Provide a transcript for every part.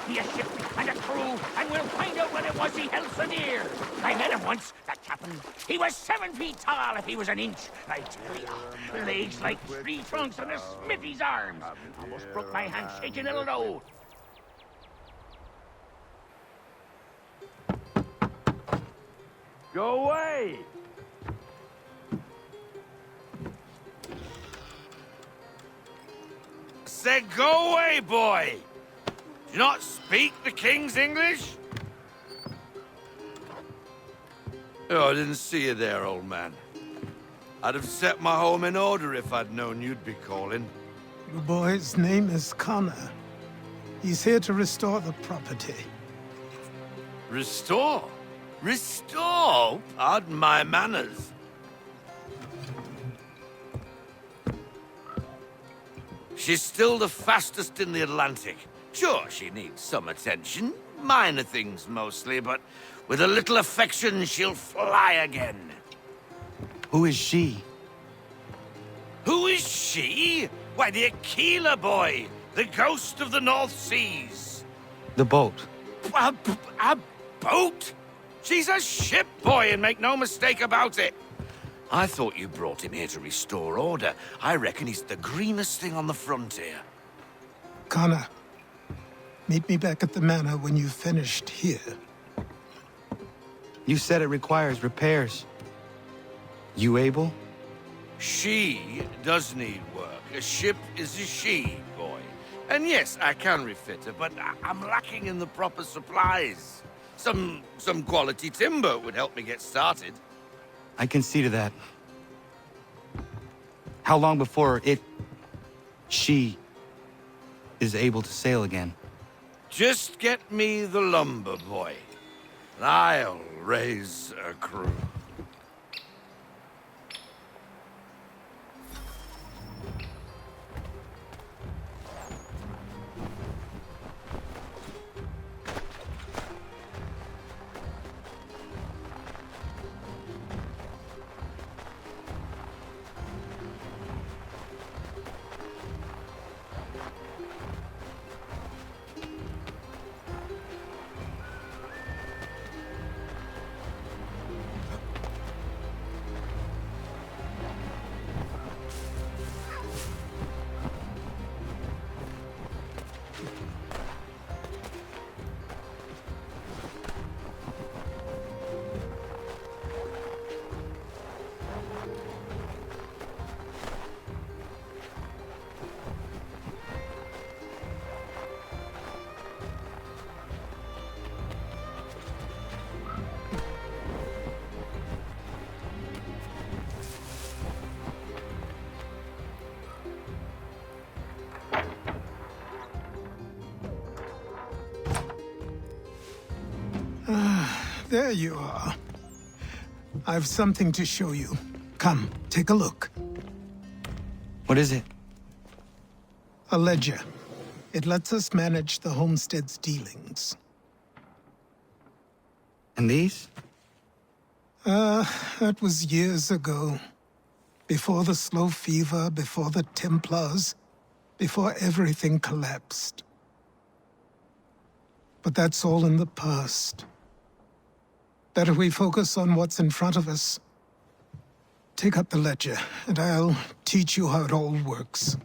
me a ship and a crew, and we'll find out what it was he held so dear. I met him once, that captain. He was 7 feet tall if he was an inch. I tell ya, legs like tree trunks and a smithy's arms. Almost broke my hand shaking it'll know. Go away! Say, go away, boy! Do you not speak the King's English? Oh, I didn't see you there, old man. I'd have set my home in order if I'd known you'd be calling. The boy's name is Connor. He's here to restore the property. Restore? Restore? Pardon my manners. She's still the fastest in the Atlantic. Sure, she needs some attention. Minor things mostly, but with a little affection, she'll fly again. Who is she? Who is she? Why, the Aquila boy, the ghost of the North Seas. The boat. A boat? She's a ship, boy, and make no mistake about it. I thought you brought him here to restore order. I reckon he's the greenest thing on the frontier. Connor, meet me back at the manor when you've finished here. You said it requires repairs. You able? She does need work. A ship is a she, boy. And yes, I can refit her, but I'm lacking in the proper supplies. Some quality timber would help me get started. I can see to that. How long before she is able to sail again? Just get me the lumber, boy, and I'll raise a crew. There you are. I've something to show you. Come, take a look. What is it? A ledger. It lets us manage the homestead's dealings. And these? That was years ago. Before the slow fever, before the Templars, before everything collapsed. But that's all in the past. Better we focus on what's in front of us. Take up the ledger, and I'll teach you how it all works.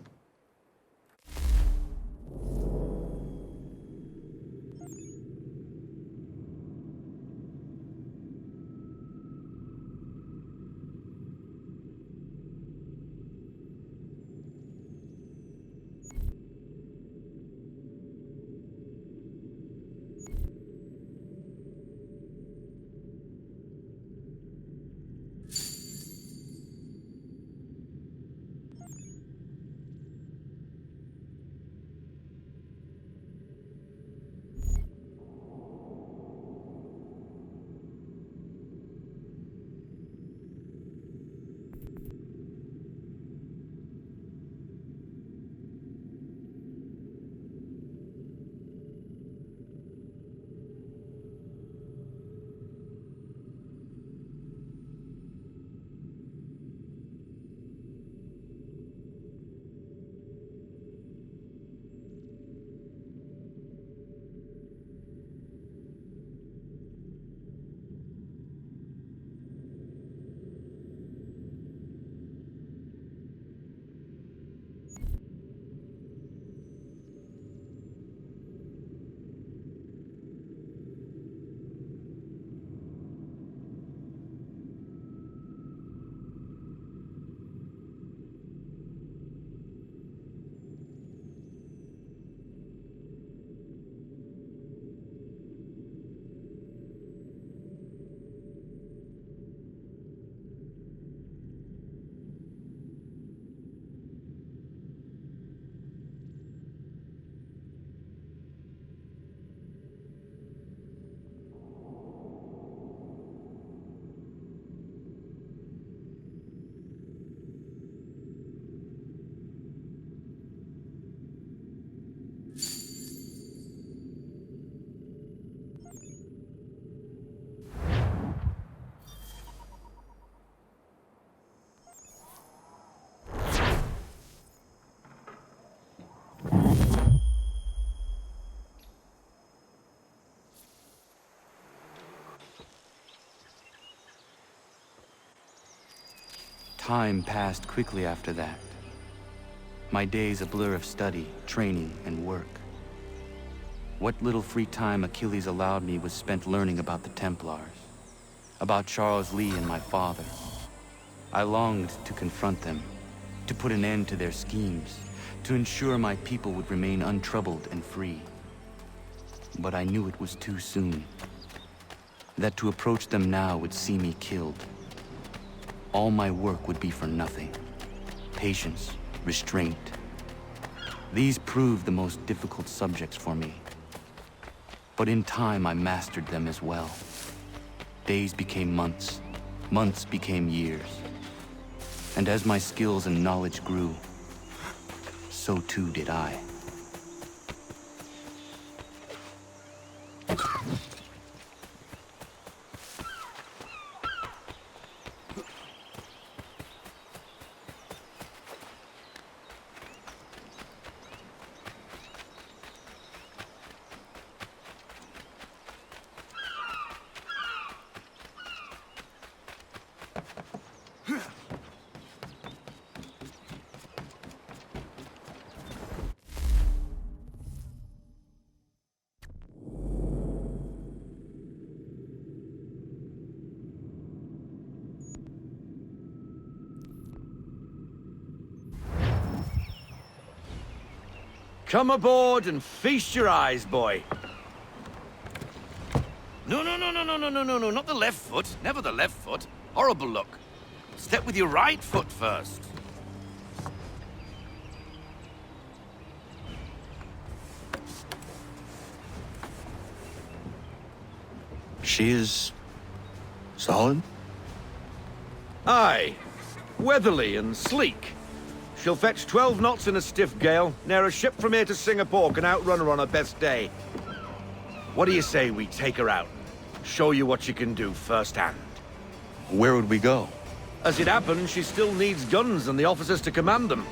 Time passed quickly after that. My days a blur of study, training, and work. What little free time Achilles allowed me was spent learning about the Templars, about Charles Lee and my father. I longed to confront them, to put an end to their schemes, to ensure my people would remain untroubled and free. But I knew it was too soon, that to approach them now would see me killed. All my work would be for nothing. Patience, restraint. These proved the most difficult subjects for me. But in time, I mastered them as well. Days became months, months became years. And as my skills and knowledge grew, so too did I. Come aboard and feast your eyes, boy. No, not the left foot. Never the left foot. Horrible look. Step with your right foot first. She is solid? Aye. Weatherly and sleek. She'll fetch 12 knots in a stiff gale. Ne'er a ship from here to Singapore can outrun her on her best day. What do you say we take her out? Show you what she can do firsthand. Where would we go? As it happens, she still needs guns and the officers to command them.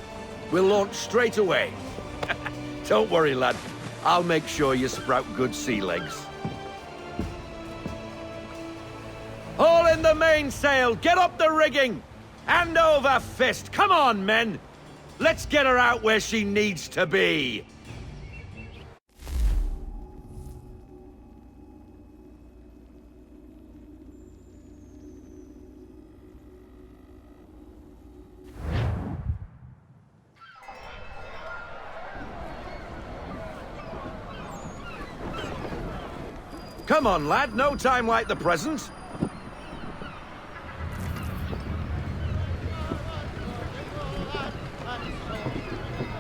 We'll launch straight away. Don't worry, lad. I'll make sure you sprout good sea legs. Haul in the mainsail! Get up the rigging! Hand over fist! Come on, men! Let's get her out where she needs to be! Come on, lad. No time like the present.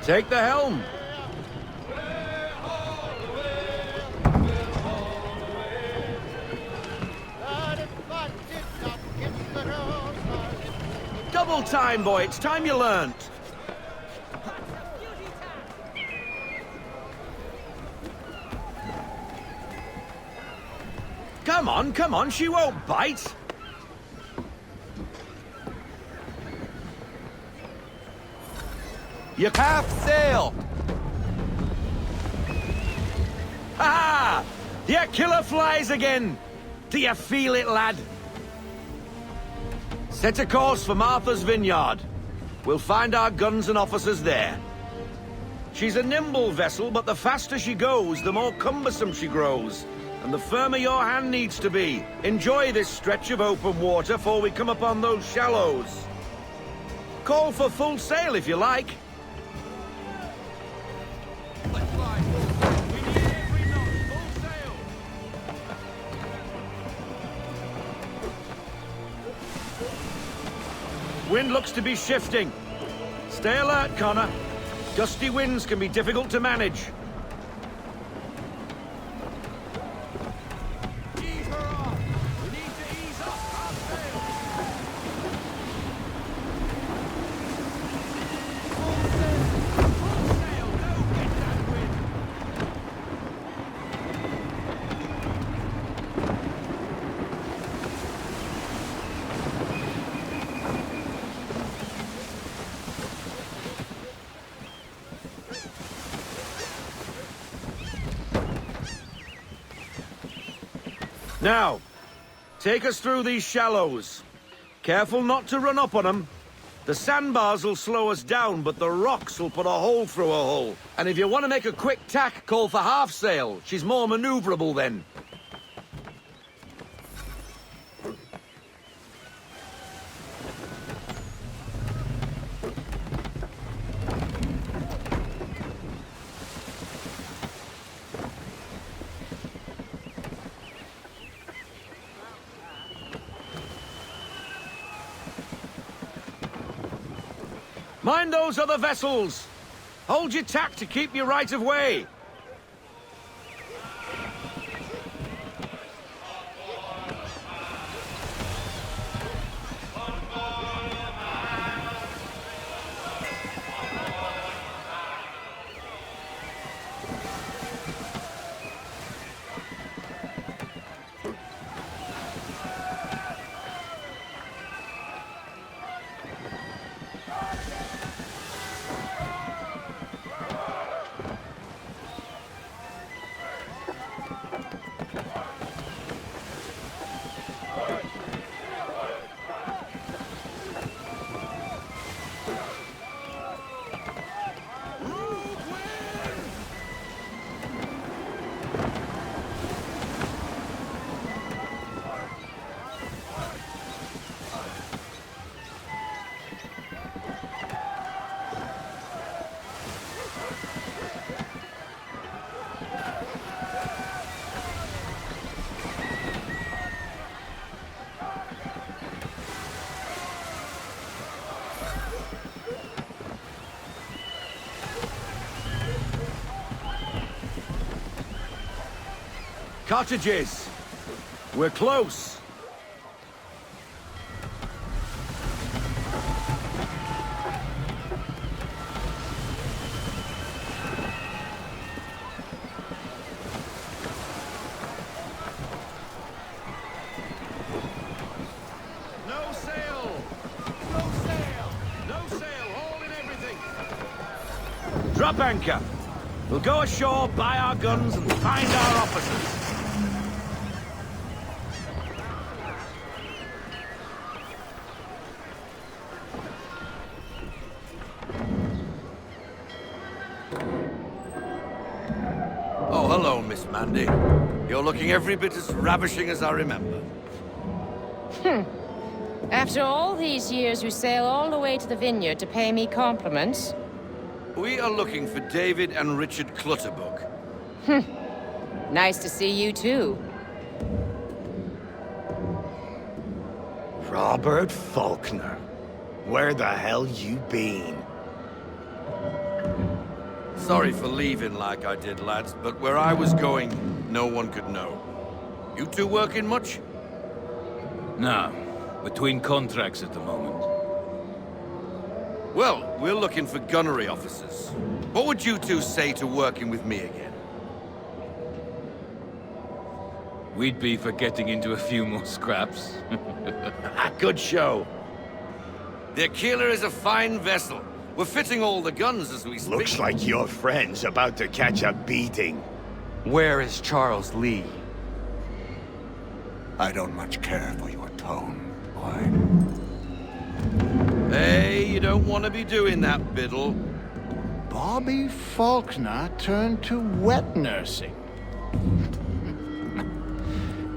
Take the helm. Double time, boy. It's time you learned. Come on, she won't bite. You half sail. Ha! The Aquila flies again. Do you feel it, lad? Set a course for Martha's Vineyard. We'll find our guns and officers there. She's a nimble vessel, but the faster she goes, the more cumbersome she grows. And the firmer your hand needs to be. Enjoy this stretch of open water before we come upon those shallows. Call for full sail if you like. Wind looks to be shifting. Stay alert, Connor. Gusty winds can be difficult to manage. Ease her off. We need to ease up our sail. Full sail. Don't get that wind. Now, take us through these shallows. Careful not to run up on them. The sandbars will slow us down, but the rocks will put a hole through a hole. And if you want to make a quick tack, call for half sail. She's more maneuverable then. Mind those other vessels! Hold your tack to keep your right of way! Cottages! We're close! No sail! No sail! No sail! Haul in everything! Drop anchor! We'll go ashore, buy our guns, and find our officers. Oh, hello, Miss Mandy. You're looking every bit as ravishing as I remember. After all these years, you sail all the way to the vineyard to pay me compliments? We are looking for David and Richard Clutterbuck. Nice to see you, too. Robert Faulkner. Where the hell you been? Sorry for leaving like I did, lads, but where I was going, no one could know. You two working much? No. Between contracts at the moment. Well, we're looking for gunnery officers. What would you two say to working with me again? We'd be for getting into a few more scraps. Good show. The Aquila is a fine vessel. We're fitting all the guns as we speak. Looks like your friend's about to catch a beating. Where is Charles Lee? I don't much care for your tone, boy. Hey, you don't want to be doing that, Biddle. Bobby Faulkner turned to wet nursing.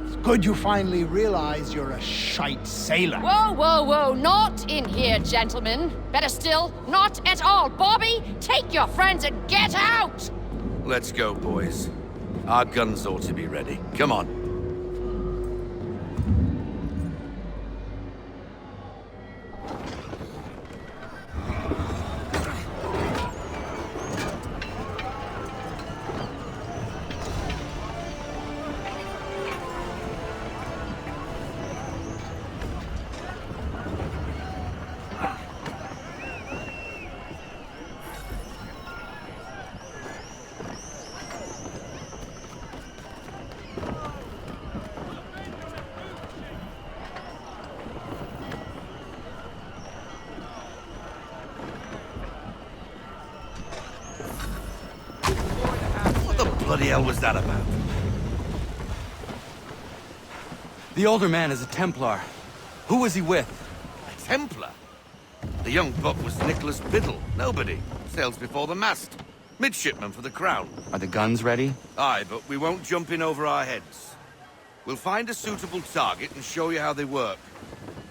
It's good you finally realize you're a shite sailor. Whoa, whoa, whoa, not in here, gentlemen. Better still, not at all. Bobby, take your friends and get out! Let's go, boys. Our guns ought to be ready. Come on. What the hell was that about? The older man is a Templar. Who was he with? A Templar? The young buck was Nicholas Biddle. Nobody. Sails before the mast. Midshipman for the Crown. Are the guns ready? Aye, but we won't jump in over our heads. We'll find a suitable target and show you how they work.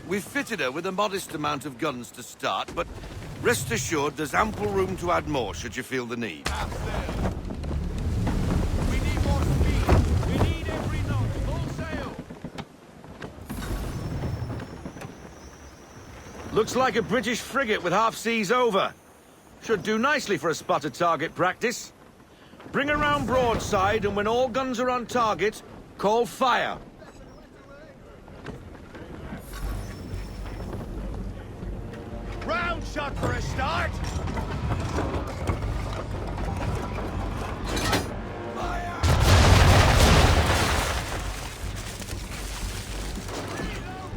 We've fitted her with a modest amount of guns to start, but rest assured there's ample room to add more should you feel the need. We need more speed. We need every knot. Full sail. Looks like a British frigate with half seas over. Should do nicely for a spotted target practice. Bring around broadside, and when all guns are on target, call fire. Round shot for a start.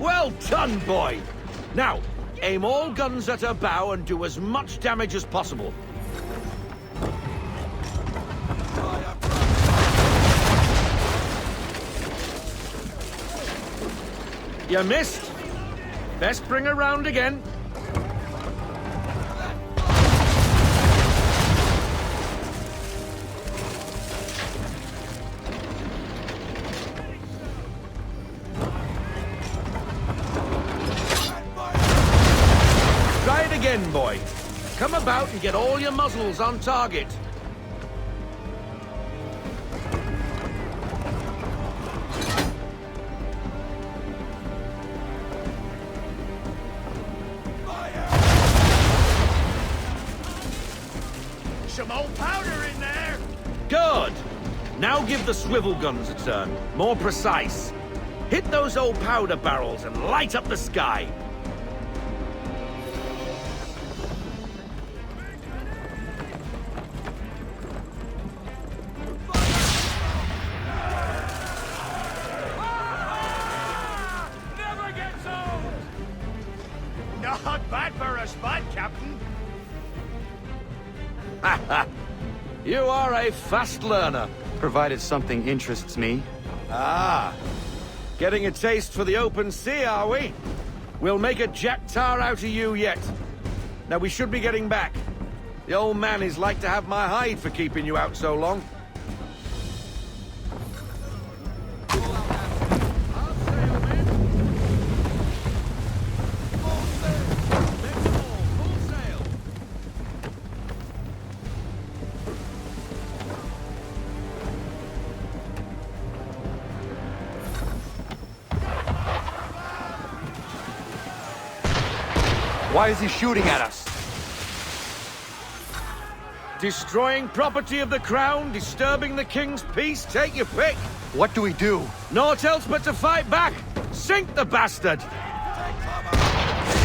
Well done, boy! Now, aim all guns at her bow and do as much damage as possible. You missed. Best bring her round again. Try it again, boy. Come about and get all your muzzles on target. Some old powder in there. Good. Now give the swivel guns a turn. More precise. Hit those old powder barrels and light up the sky. Never gets old. Not bad for a spud, Captain. You are a fast learner. Provided something interests me. Ah. Getting a taste for the open sea, are we? We'll make a jack tar out of you yet. Now we should be getting back. The old man is like to have my hide for keeping you out so long. Why is he shooting at us? Destroying property of the crown, disturbing the king's peace, take your pick. What do we do? Naught else but to fight back. Sink the bastard.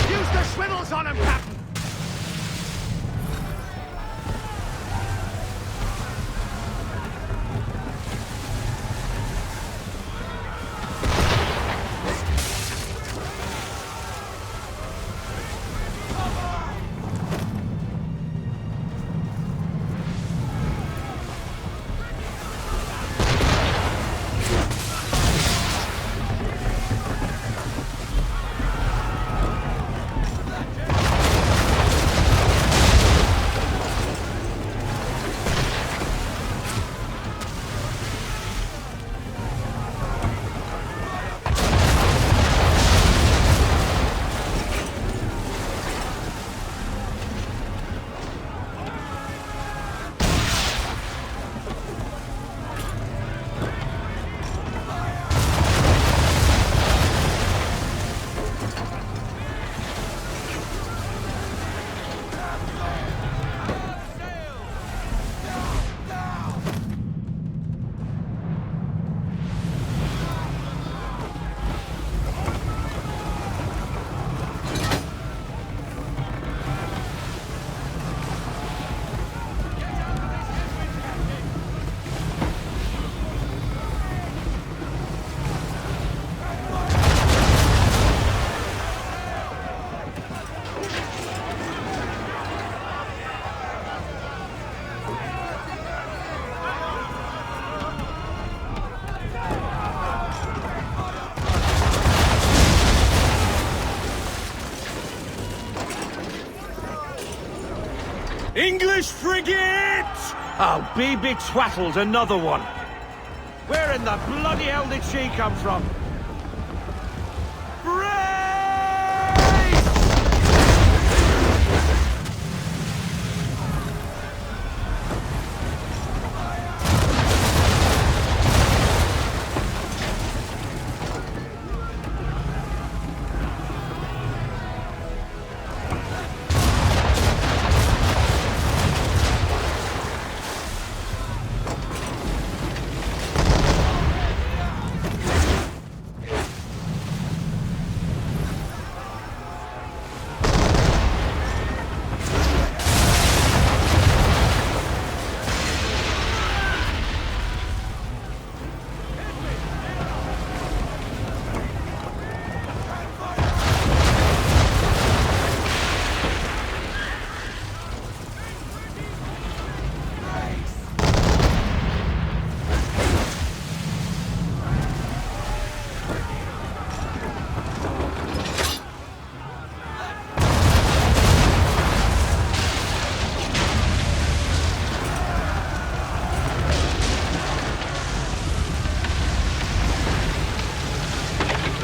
Use the swivels on him, Captain. English frigate! I'll be betwattled, another one. Where in the bloody hell did she come from?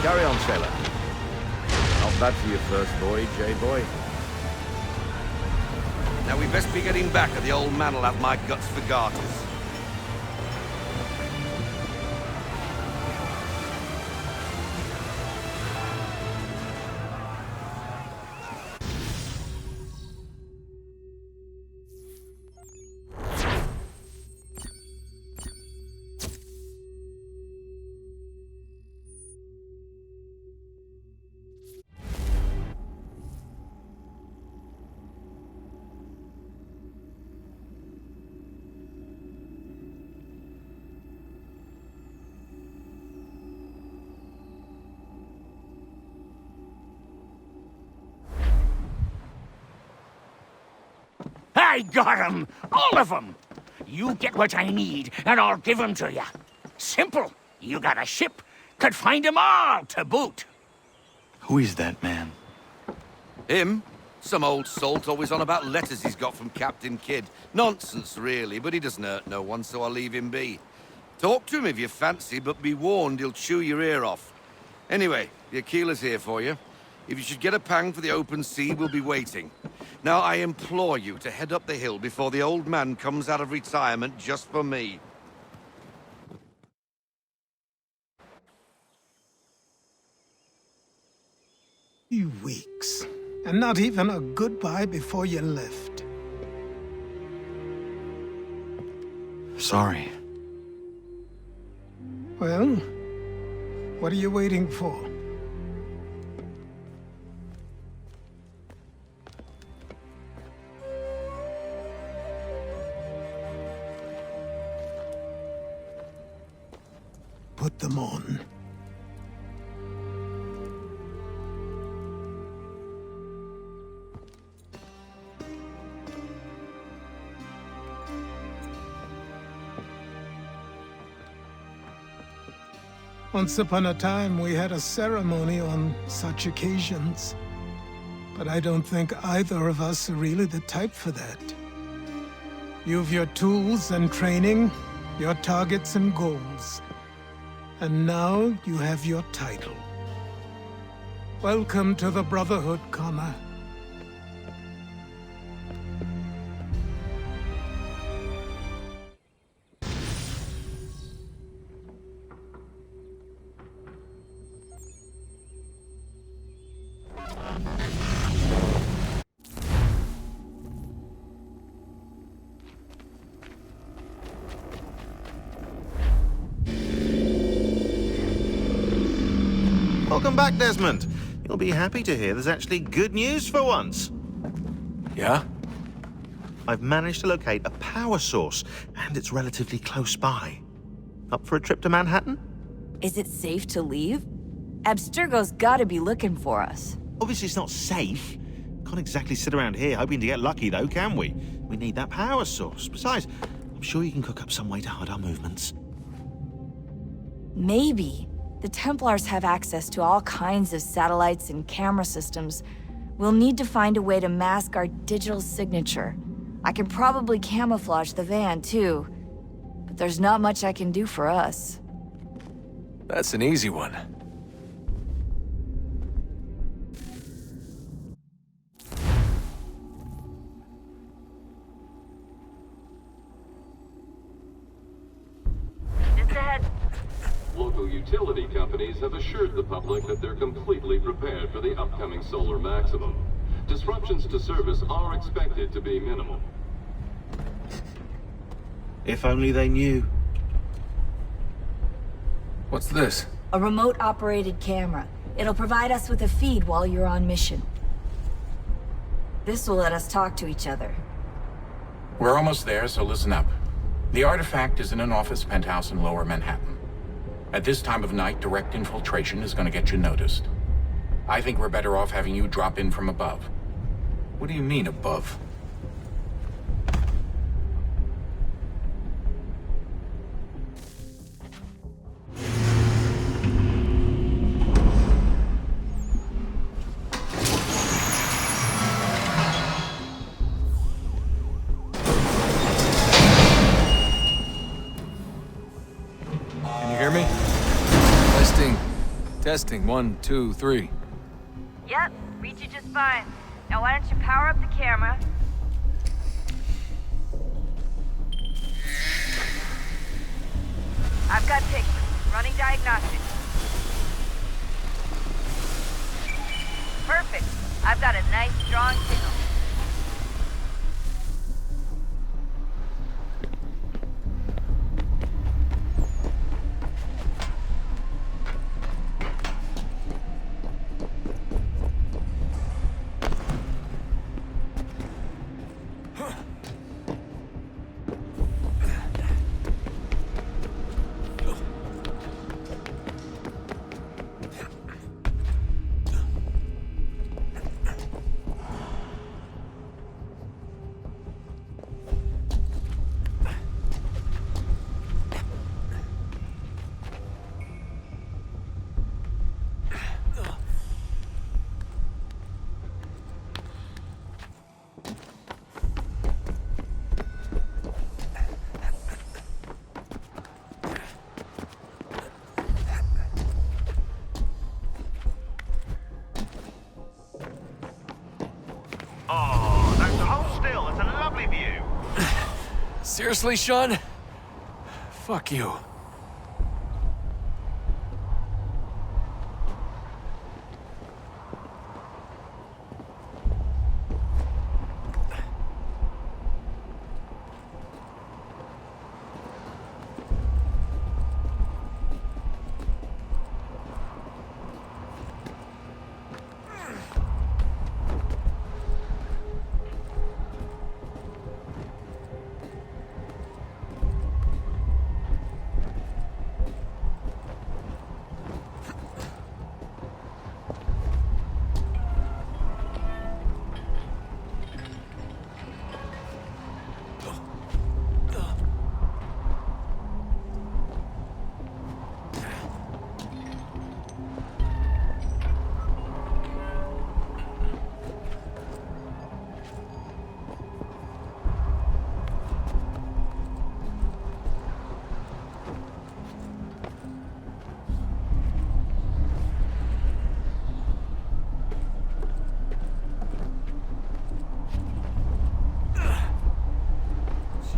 Carry on, sailor. Not bad for your first voyage, eh, boy? Now we best be getting back, or the old man will have my guts for garters. I got 'em! All of 'em! You get what I need, and I'll give 'em to you. Simple. You got a ship, could find 'em all to boot. Who is that man? Him? Some old salt always on about letters he's got from Captain Kidd. Nonsense, really, but he doesn't hurt no one, so I'll leave him be. Talk to him if you fancy, but be warned he'll chew your ear off. Anyway, the Aquila's here for you. If you should get a pang for the open sea, we'll be waiting. Now, I implore you to head up the hill before the old man comes out of retirement just for me. You weeks. And not even a goodbye before you left. Sorry. Well, what are you waiting for? Put them on. Once upon a time, we had a ceremony on such occasions. But I don't think either of us are really the type for that. You've your tools and training, your targets and goals. And now you have your title. Welcome to the Brotherhood, Connor. Welcome back, Desmond. You'll be happy to hear there's actually good news for once. Yeah? I've managed to locate a power source, and it's relatively close by. Up for a trip to Manhattan? Is it safe to leave? Abstergo's gotta be looking for us. Obviously it's not safe. Can't exactly sit around here hoping to get lucky, though, can we? We need that power source. Besides, I'm sure you can cook up some way to hide our movements. Maybe. The Templars have access to all kinds of satellites and camera systems. We'll need to find a way to mask our digital signature. I can probably camouflage the van, too. But there's not much I can do for us. That's an easy one. Just ahead. Local utility companies have assured the public that they're completely prepared for the upcoming solar maximum. Disruptions to service are expected to be minimal. If only they knew. What's this? A remote-operated camera. It'll provide us with a feed while you're on mission. This will let us talk to each other. We're almost there, so listen up. The artifact is in an office penthouse in Lower Manhattan. At this time of night, direct infiltration is going to get you noticed. I think we're better off having you drop in from above. What do you mean, above? Testing, 1, 2, 3. Yep, reach you just fine. Now why don't you power up the camera? I've got pictures. Running diagnostics. Perfect. I've got a nice, strong signal. Seriously, Sean? Fuck you.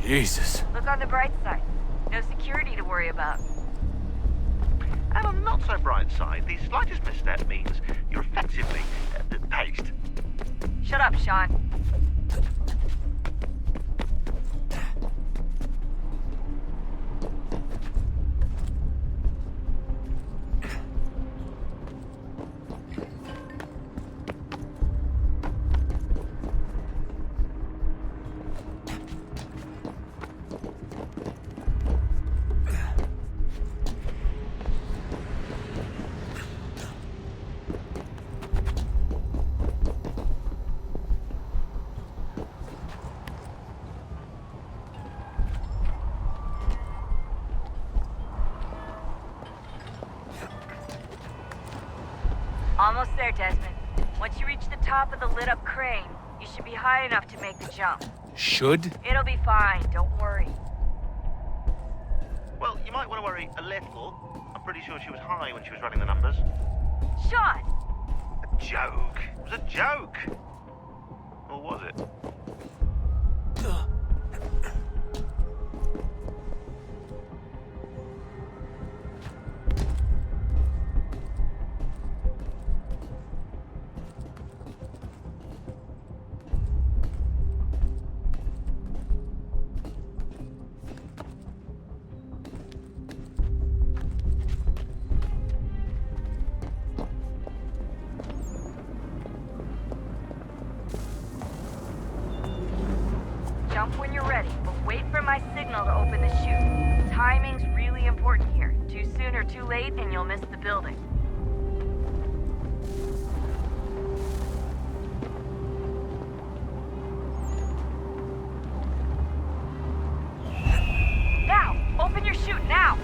Jesus. Look on the bright side. No security to worry about. And on the not-so-bright side, the slightest misstep means you're effectively paced. Shut up, Sean. Almost there, Desmond. Once you reach the top of the lit-up crane, you should be high enough to make the jump. Should? It'll be fine, don't worry. Well, you might want to worry a little. I'm pretty sure she was high when she was running the numbers. Sean! A joke. It was a joke. Or was it? Jump when you're ready, but wait for my signal to open the chute. Timing's really important here. Too soon or too late, and you'll miss the building. Now! Open your chute, now!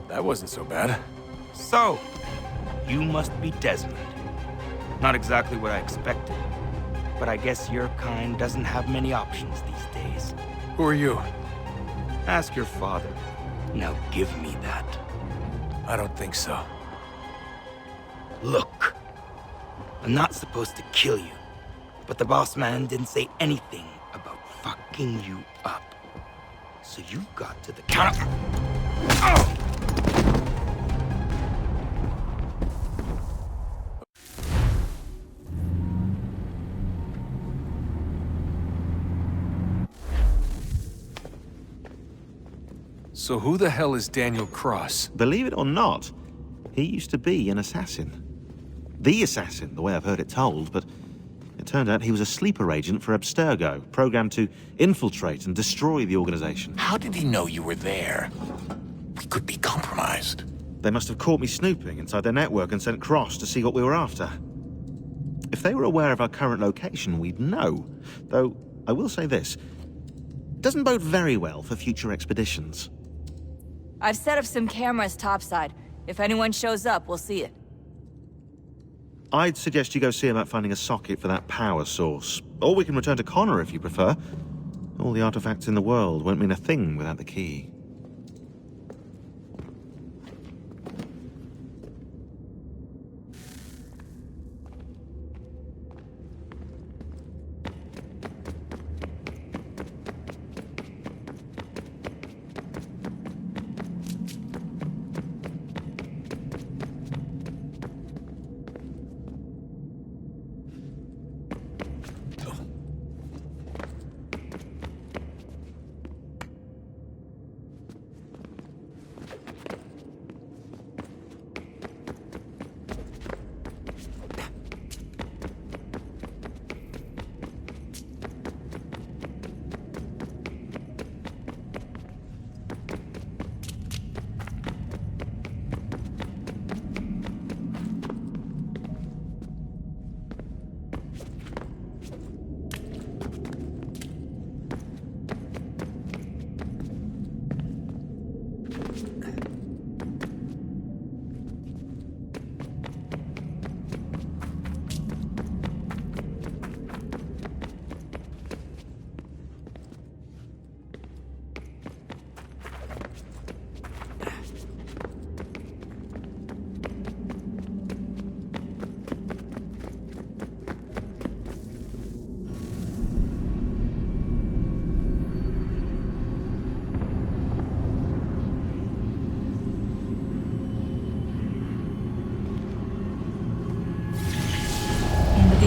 That wasn't so bad. So, you must be Desmond. Not exactly what I expected, but I guess your kind doesn't have many options these days. Who are you? Ask your father. Now give me that. I don't think so. Look, I'm not supposed to kill you, but the boss man didn't say anything about fucking you up. So you got to the counter. Oh! So who the hell is Daniel Cross? Believe it or not, he used to be an assassin. The assassin, the way I've heard it told, but it turned out he was a sleeper agent for Abstergo, programmed to infiltrate and destroy the organization. How did he know you were there? We could be compromised. They must have caught me snooping inside their network and sent Cross to see what we were after. If they were aware of our current location, we'd know. Though, I will say this. Doesn't bode very well for future expeditions. I've set up some cameras topside. If anyone shows up, we'll see it. I'd suggest you go see about finding a socket for that power source. Or we can return to Connor if you prefer. All the artifacts in the world won't mean a thing without the key.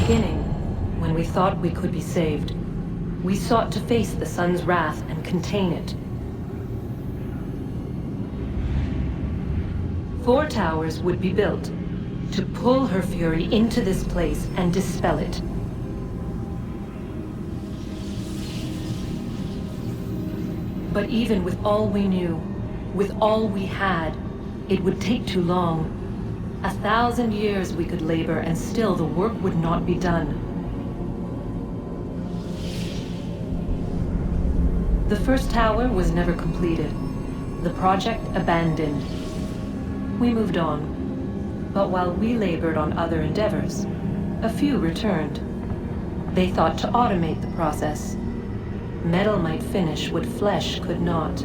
beginning, when we thought we could be saved, we sought to face the sun's wrath and contain it. 4 towers would be built to pull her fury into this place and dispel it. But even with all we knew, with all we had, it would take too long. 1,000 years we could labor and still the work would not be done. The first tower was never completed. The project abandoned. We moved on. But while we labored on other endeavors, a few returned. They thought to automate the process. Metal might finish what flesh could not.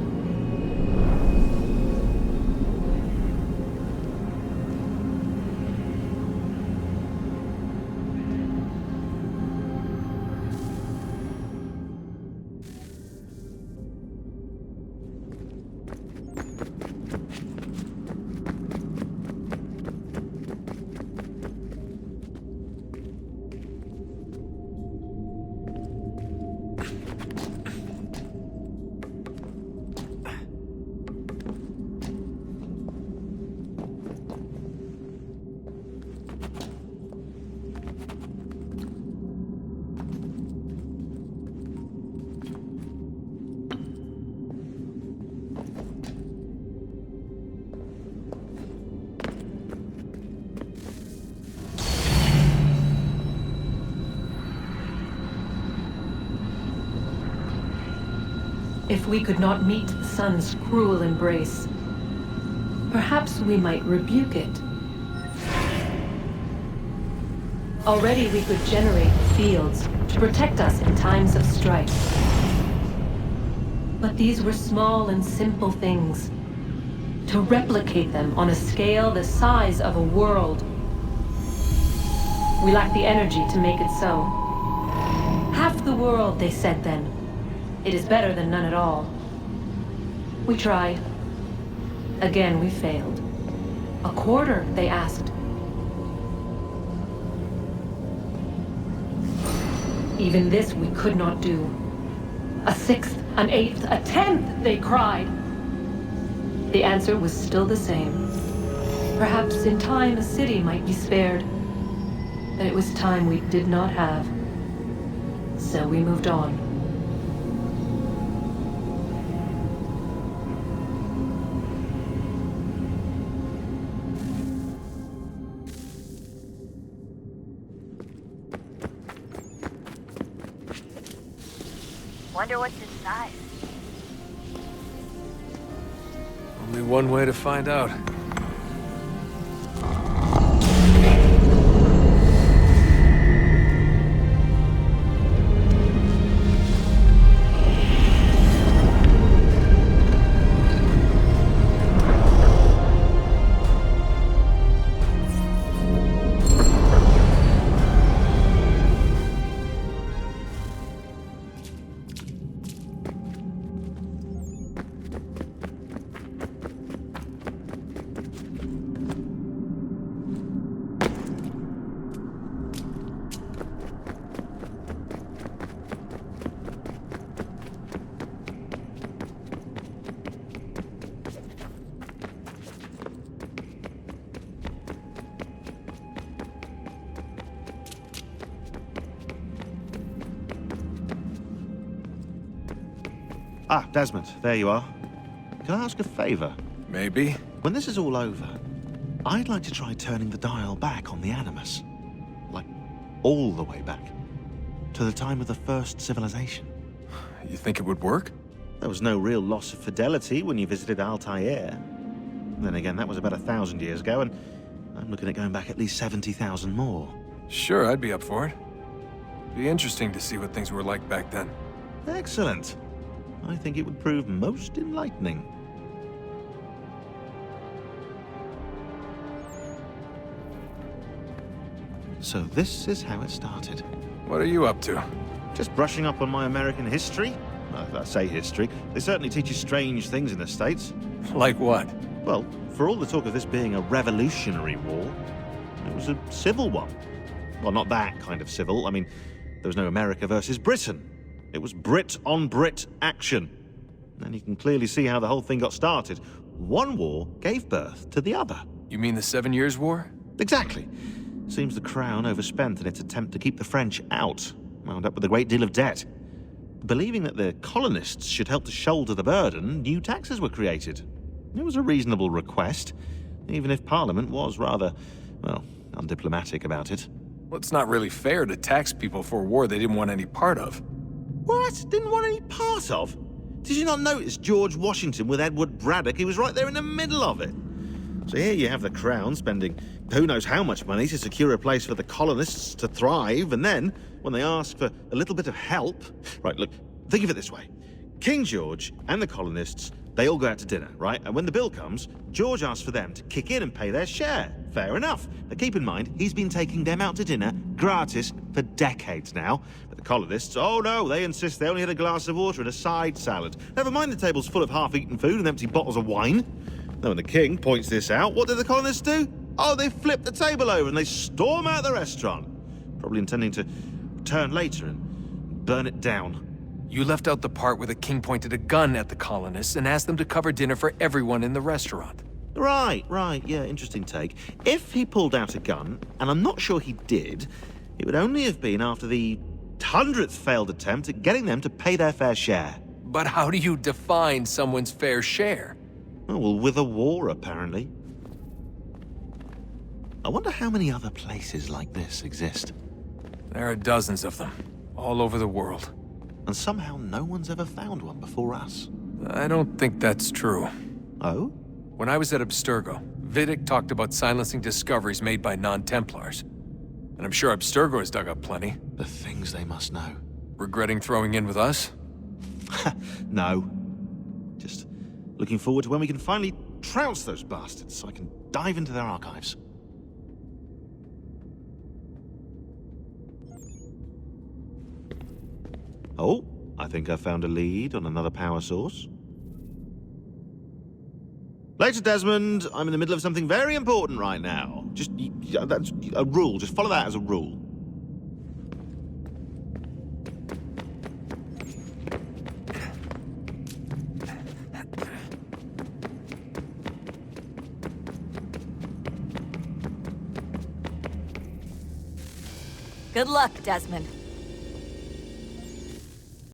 If we could not meet the sun's cruel embrace, perhaps we might rebuke it. Already we could generate fields to protect us in times of strife. But these were small and simple things. To replicate them on a scale the size of a world, we lacked the energy to make it so. Half the world, they said then. It is better than none at all. We tried. Again, we failed. A quarter, they asked. Even this we could not do. A sixth, an eighth, a tenth, they cried. The answer was still the same. Perhaps in time a city might be spared. But it was time we did not have. So we moved on. Wonder what's inside. Only one way to find out. Ah, Desmond, there you are. Can I ask a favor? Maybe. When this is all over, I'd like to try turning the dial back on the Animus. Like, all the way back. To the time of the first civilization. You think it would work? There was no real loss of fidelity when you visited Altair. Then again, that was about 1,000 years ago, and I'm looking at going back at least 70,000 more. Sure, I'd be up for it. Be interesting to see what things were like back then. Excellent. I think it would prove most enlightening. So this is how it started. What are you up to? Just brushing up on my American history. I say history. They certainly teach you strange things in the States. Like what? Well, for all the talk of this being a revolutionary war, it was a civil one. Well, not that kind of civil. I mean, there was no America versus Britain. It was Brit on Brit action. And you can clearly see how the whole thing got started. One war gave birth to the other. You mean the 7 Years' War? Exactly. Seems the Crown overspent in its attempt to keep the French out, wound up with a great deal of debt. Believing that the colonists should help to shoulder the burden, new taxes were created. It was a reasonable request, even if Parliament was rather, well, undiplomatic about it. Well, it's not really fair to tax people for a war they didn't want any part of. What? Didn't want any part of? Did you not notice George Washington with Edward Braddock? He was right there in the middle of it. So here you have the Crown spending who knows how much money to secure a place for the colonists to thrive, and then, when they ask for a little bit of help... Right, look, think of it this way. King George and the colonists, they all go out to dinner, right? And when the bill comes, George asks for them to kick in and pay their share. Fair enough. But keep in mind, he's been taking them out to dinner gratis for decades now. But the colonists, oh no, they insist they only had a glass of water and a side salad. Never mind the table's full of half-eaten food and empty bottles of wine. Now when the king points this out, what do the colonists do? Oh, they flip the table over and they storm out the restaurant. Probably intending to return later and burn it down. You left out the part where the king pointed a gun at the colonists and asked them to cover dinner for everyone in the restaurant. Right, yeah, interesting take. If he pulled out a gun, and I'm not sure he did, it would only have been after the 100th failed attempt at getting them to pay their fair share. But how do you define someone's fair share? Oh, well, with a war, apparently. I wonder how many other places like this exist. There are dozens of them, all over the world. And somehow no one's ever found one before us. I don't think that's true. Oh? When I was at Abstergo, Vidic talked about silencing discoveries made by non-Templars. And I'm sure Abstergo has dug up plenty. The things they must know. Regretting throwing in with us? No. Just looking forward to when we can finally trounce those bastards so I can dive into their archives. Oh, I think I found a lead on another power source. Later, Desmond. I'm in the middle of something very important right now. That's a rule. Just follow that as a rule. Good luck, Desmond.